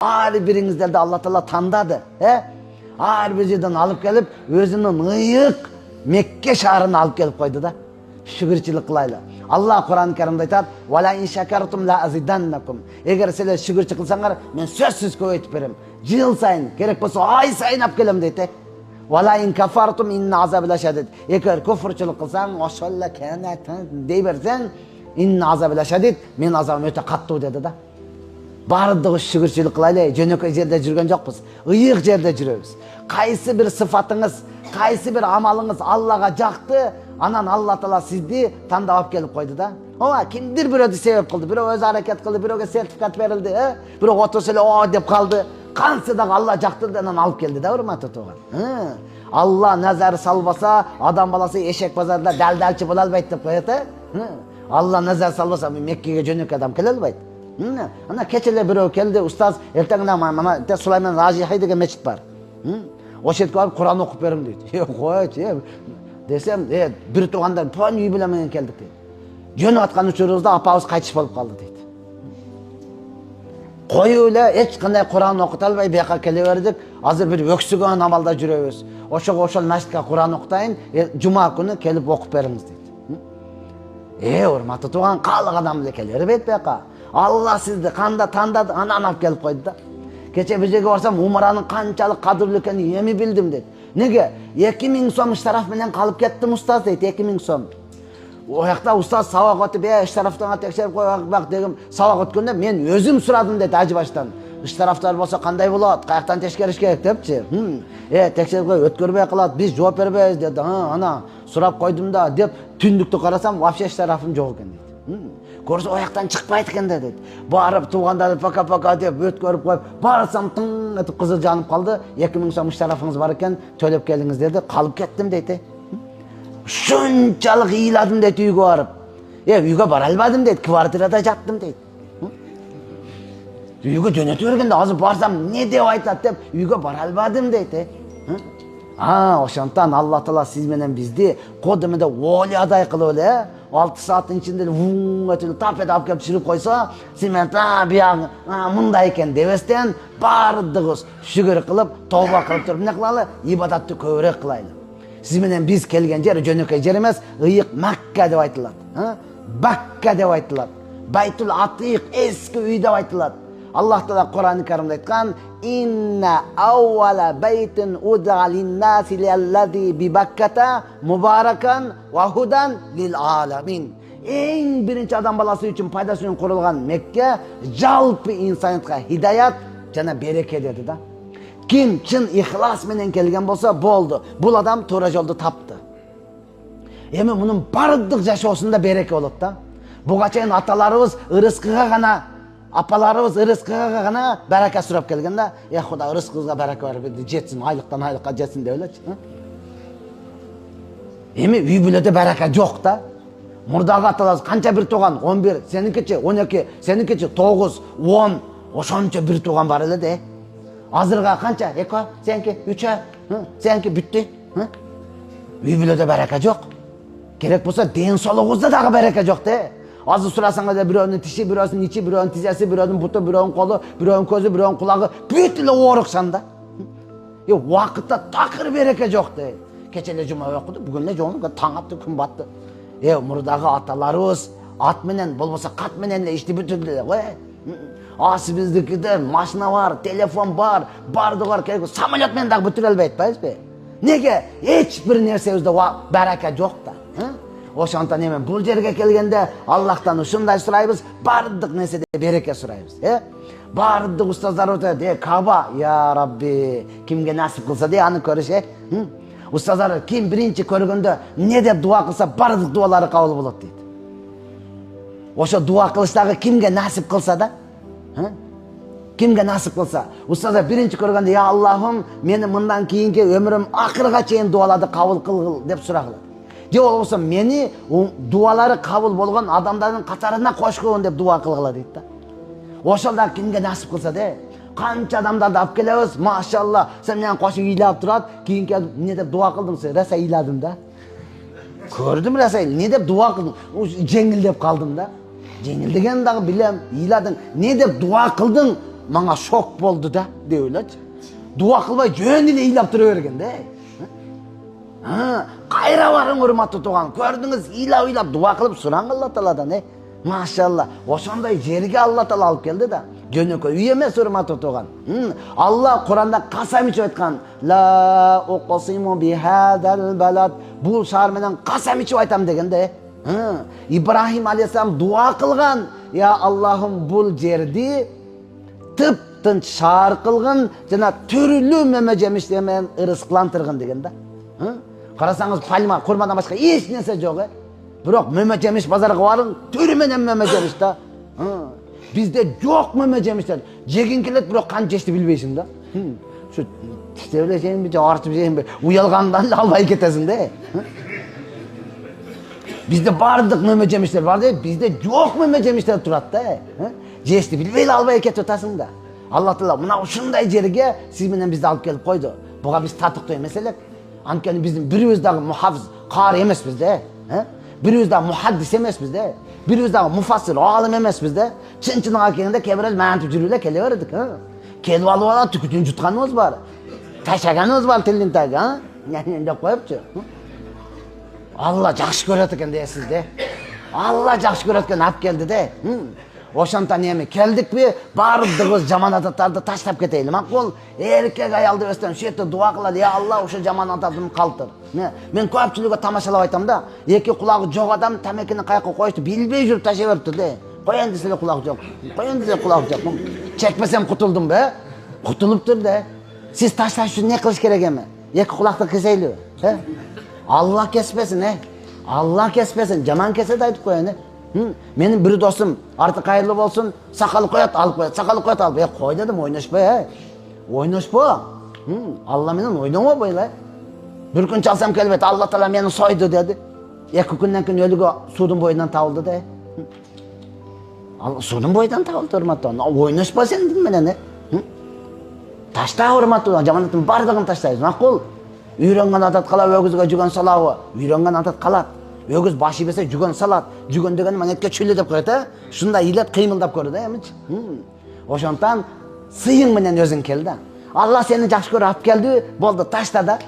Her birinizde Allah Teala tanıdadı. Her bir yerden alıp gelip özünün ıyık Mekke şahrına alıp gelip koydu da. Şükürçülük kılayla. Allah Kur'an-ı Kerim'de aytadi: "Ve la in şekertum la azidannakum." Eğer sizler şükürçü kılsanlar, men sözsüz koyup berem. Yıl sayın, gerek bolsa ay sayın alıp gelem deydi. "Ve la in kafartum inna azabi laşadid." Eğer küfürçülük kılsan, oşalla keneten dey bersen, inna azabi laşadid, men azabım öte kattu dedi da. Bardығы şükürçülük kılayla, jönökөй жерде жүрген жоқпыз. Iyık жерде жүрөбүз. Кайсы bir sıfatыңız, kayсы bir amalыңız Allah'a жақты, anan Allah Teala sizdi tandап alып kelip koydu da. Ola kimdir birödü sebep kıldı, birö öz hareket kıldı, biröge sertifikat verildi, birö otursa ele o dep kaldı. Kansı da Allah жақты denan alıp geldi da, hurmatly tuğan. Allah nazarı salbasa, adam balası eşek pazarda dal-dalçı bola albayt dep koyat. Allah nazar salbasa Mekke'ge jönökөй adam kele albayt. Ana keçele birөө keldi, ustaz, ertеңine mana Sulayman Rajihi деген meçit var. O şertke barıp Kur'an okup berim deydi. Koyç, desem, bir tuğandan toğan üy bilemegen keldik deydi. Jönüp atkan uçurubuzda apabız kaytış bolup kaldı deydi. Koy öyle, hiç kanday Kur'an okuta albay beyaka kele verdik. Hazır bir öksügön amalda jüröbüz. Oşol meçitke Kur'an okutayın, Cuma günü kelip okup beriniz deydi. Hurmatly tuğan, kalık adam bile keler beyt beyaka. Allah sizdi kanda tandadı, anan alıp gelip koydu da. Geçe bir жерге barsam Umra'nın kançalık kadırlı ekeni emi bildim dedi. Nege? 2000 so'm iştaraf menen kalıp kettim ustaz deydi, 2000 so'm. O yakta ustaz sabak ötüp, iştaraftan tekşerip koy bak dedim, sabak ötkönde men özüm suradım dedi acı baştan. İştaraftar bolsa kanday bolat, kayaktan teşkeriş gerek depçi. Tekşerip koy, ötkörбей kılat, biz жооп бербейбиз dedi. Ana, surap koydum da dep, tündükte karasam, вообще iştarafım жоқ eкен dedi. Көрсе ояқтан шықпайды екен де dedi. Барып туғандарды пака деп өткөріп қойып, барсам тың етіп қызы жанып қалды. 2000 сом iştarafыңыз бар екен, төлеп келіңіз деді. Қалып кеттім дейді. Шынчалық ийладым дейді үйге барып. Үйге бара албадым дейді, квартирада жаттым дейді. Үйге жөнөтө бергенде азыр барсам не деп айтат деп үйге бара албадым дейді. Ошондон Алла Таала сиз менен бизди кодумда ойладай кылып эле 6 сааттын ичинде өтүп тапет алып келип түшүрүп койсо, сиз менен биягы мындай экен дебестен баардыгыбыз шүгүр кылып, тооба кылып туруп эмне кылалы? Ибадатты көбүрөөк кылайлы. Сиз менен биз келген жер жөнөкөй жер эмес, ыйык Макка деп айтылат. Бакка деп айтылат. Байтул Атык эски үй деп айтылат. Allah Teala Kur'an-ı Kerim'de aytkan: "İnne awwala beytin ud'a lin-nasi lillazi bi Bakkata mubarakan ve hudan lil alamin." En birinci adam balası için paydası için kurulgan Mekke jalpı insaniyetke hidayat jana bereke dedi da. Kim çın ihlas menen kelgen bolsa boldu. Bul adam to'ra joldu taptı. Emin bunun bardyk jaşoosunda bereke bolot da. Buga чейин atalarыбыз ырыскыга гана Apalarımız rızkıga gana baraka surap kelgende, Xudo rızkıga baraka berip jetsin, aylıktan aylıkka jetsin dep eleçi. Эми үй бүлөдө барака жок да. Мурдагы аталарыбыз канча бир тууган? 11, сеникичи 12, сеникичи 9, 10, ошончо бир тууган бар эле де. Азырга канча? 2, сеники 3, сеники бүттү. Үй бүлөдө барака жок. Керек болсо ден соолугубузда дагы барака жок де. Azı sırasında da birinin dişi, birinin içi, birinin tizesi, birinin butu, birinin kolu, birinin közü, birinin kulağı, bütünle oğruksan Vakitte takır bereke yok de. Keçele cuma okudu, bugün ne çoğunluk, tan attı, gün battı. Murdağı atalarımız, at menen, bolmasa kat menenle işte bütünle. Ası bizdeki de maşina var, telefon var, bardı var, samolyot menen dağı bütün elbet bayız be. Nege? Hiçbir nersebizde bereke yok da. Oşondan hemen bul жерге kelgende Allah'tan ушундай сурайбыз, бардык нерседе береке сурайбыз. Бардык устаздар өтөт, Каба, я Rabbi, kimге насип кылса де аны көрүш, Устаздар ким биринчи көргөндө не деп дуа кылса, бардык дуалары кабыл болот дейт. Ошо дуа кылыштагы kimге насип кылса да, kimге насип кылса, устаздар биринчи көргөндө, я Аллахым, мени мындан кийинки өмүрүм акырга чейин дуаларды кабыл кыл деп сурагыла. Же болбосо мени дуалары кабыл болгон адамдардын катарына кошкон деп дуа кылгыла дейт да. Ошолда кимге насип кылса де, канча адамдарды алып келебиз, машалла, сен менен кошуп ыйлап турат, кийинки эмне деп дуа кылдың сен? Раса ыйладым да. Көрдүм раса, эмне деп дуа кылдың? Жеңил деп калдым да. Жеңил деген дагы билем, ыйладың. Не деп дуа кылдың? manga şok boldu da деп ойлочу. Дуа кылбай жөн эле ыйлап тура берген да. Кайра барың урматтуу тууган. Көрдүңүз, ыйлап дуа кылып сураңыз Алла Тааладан, Машалла. Ошондой жерге Алла Таала алып келди да. Жөнөкөй үй эмес урматтуу тууган. Алла Куранда касам ичип айткан. Ла уқсиму бихадал балад. Бул шаар менен касам ичип айтам деген да. Ибрахим алейхиссалам дуа кылган. Я Аллахым бул жерди тып-тынч шаар кылгын, жана түрлүү меме жемиштер менен ырыскылантыргын деген да. Карасаңыз пальма, курмадан башка эч нерсе жок, Бирок меме жемиш базарга барың, түрү менен меме жемиш да. Бизде жок меме жемиштер. Жегин келет, бирок кан жешти билбейсиң да. Ушу тиштебеле жейинби, же артып жейинби, уялгандан эле албай кетесиң да. Bizde бардык меме жемиштер бар да, bizde жок меме жемиштер турат да. Жешти билбей эле албай кетип атасың да. Алла Таала мына ушундай жерге сиз менен бизди алып келип койду. Буга биз татыктуу эмес элек. Анткени биздин бирибиз дагы мухафиз, кари эмеспиз да. Бирибиз дагы мухаддис эмеспиз да. Бирибиз дагы муфассир, алым эмеспиз да. Чын-чыныгы келгенде кээ бир мантип жүрүп эле келе бердик, Келип алып алып түкүтүн жутканыбыз бар. Ташаганыбыз бар тилдин таги, деп коюпчу. Алла жакшы көрөт экен дейсиз да. Алла жакшы көрөт экен алып келди да. Ошонтон эми келдикпи, бардыгыбыз жаман адаттарды таштап кетейли. Макул эркек аялды өстөн шетте дуа кылалы, я Алла ошо жаман адатымды калтыр. Мен көпчүлүгү тамашалап айтам да, эки кулагы жок адам тамекини каяка коюшту билбей жүрүп ташай берипти да. Коеюн десе эле кулак жок. Коеюн десе кулак жок. Чекпесем кутулдум бе? Кутулуптур да. Сиз ташташ үчүн не кылыш керек эми? Эки кулакты кесейлиби? Allah kesmesin Allah kesmesin. Jaman kese de aytıp koyun Benim bir dostum artık hayırlı olsun. Sakalı koyat alıp koyat. Sakalı koyat alıp. Koy dedim oynaşma Oynaşma. Allah menen oynama böyle. Bir gün çalsam kelbet Allah Taala meni soydu dedi. İki günden keyin ölügü sudun boyundan tavıldı da. Sudun boyundan tavıldı hurmatlı. Oynaşma sen dedim menen Taşta hurmatlı. Jamanatın bardığını taştayız. Makul. Үйрөнгөн адат калат, өгүзгө жүгөн салабы. Үйрөнгөн адат калат. Өгүз башы бесе жүгөн салат. Жүгөн деген манетке чүлү деп коет, Шундай илеп кыймылдап көрдү, эмичи. Ошондон сыйың менен өзүң кел да. Алла сени жакшы көрүп алып келди, болду ташта да.